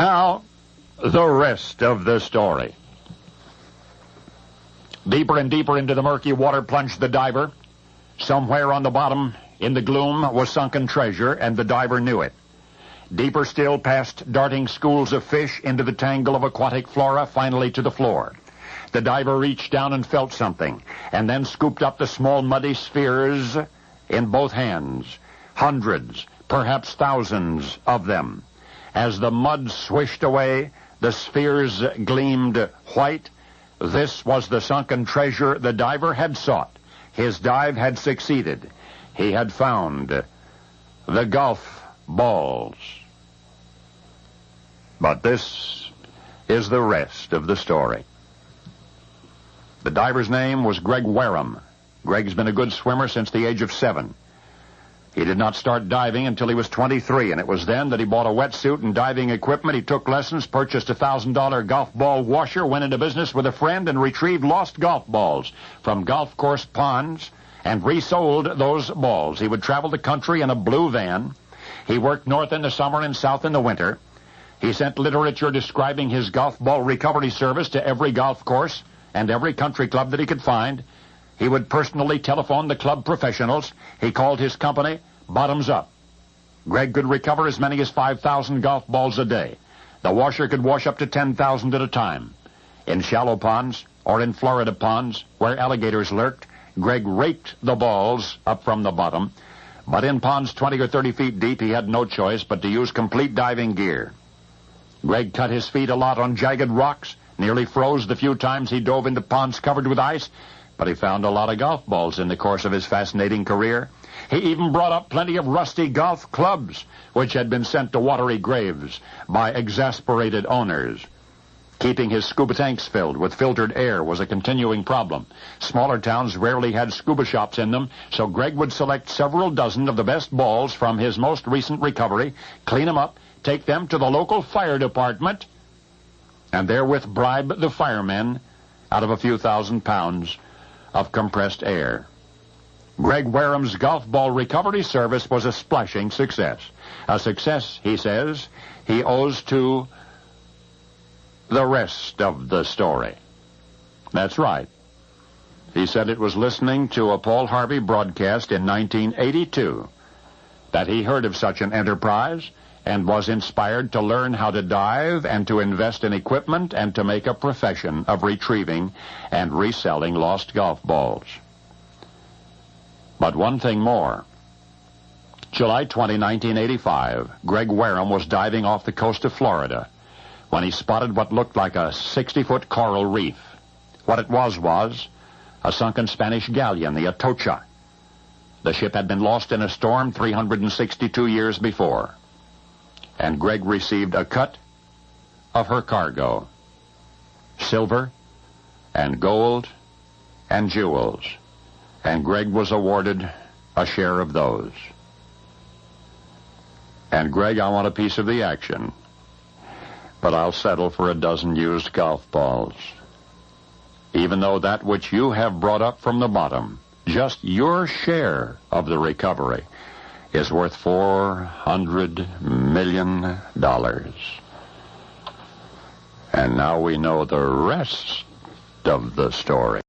Now, the rest of the story. Deeper and deeper into the murky water plunged the diver. Somewhere on the bottom, in the gloom, was sunken treasure, and the diver knew it. Deeper still, past darting schools of fish, into the tangle of aquatic flora, finally to the floor. The diver reached down and felt something, and then scooped up the small muddy spheres in both hands. Hundreds, perhaps thousands of them. As the mud swished away, the spheres gleamed white. This was the sunken treasure the diver had sought. His dive had succeeded. He had found the golf balls. But this is the rest of the story. The diver's name was Greg Wareham. Greg's been a good swimmer since the age of 7. He did not start diving until he was 23, and it was then that he bought a wetsuit and diving equipment. He took lessons, purchased a $1,000 golf ball washer, went into business with a friend, and retrieved lost golf balls from golf course ponds and resold those balls. He would travel the country in a blue van. He worked north in the summer and south in the winter. He sent literature describing his golf ball recovery service to every golf course and every country club that he could find. He would personally telephone the club professionals. He called his company Bottoms Up. Greg could recover as many as 5,000 golf balls a day. The washer could wash up to 10,000 at a time. In shallow ponds or in Florida ponds where alligators lurked, Greg raked the balls up from the bottom. But in ponds 20 or 30 feet deep, he had no choice but to use complete diving gear. Greg cut his feet a lot on jagged rocks, nearly froze the few times he dove into ponds covered with ice, but he found a lot of golf balls in the course of his fascinating career. He even brought up plenty of rusty golf clubs, which had been sent to watery graves by exasperated owners. Keeping his scuba tanks filled with filtered air was a continuing problem. Smaller towns rarely had scuba shops in them, so Greg would select several dozen of the best balls from his most recent recovery, clean them up, take them to the local fire department, and therewith bribe the firemen out of a few £1,000s of compressed air. Greg Wareham's golf ball recovery service was a splashing success. A success, he says, he owes to the rest of the story. That's right. He said it was listening to a Paul Harvey broadcast in 1982 that he heard of such an enterprise and was inspired to learn how to dive and to invest in equipment and to make a profession of retrieving and reselling lost golf balls. But one thing more. July 20, 1985, Greg Wareham was diving off the coast of Florida when he spotted what looked like a 60-foot coral reef. What it was a sunken Spanish galleon, the Atocha. The ship had been lost in a storm 362 years before. And Greg received a cut of her cargo. Silver and gold and jewels. And Greg was awarded a share of those. And Greg, I want a piece of the action. But I'll settle for a dozen used golf balls. Even though that which you have brought up from the bottom, just your share of the recovery, is worth $400 million. And now we know the rest of the story.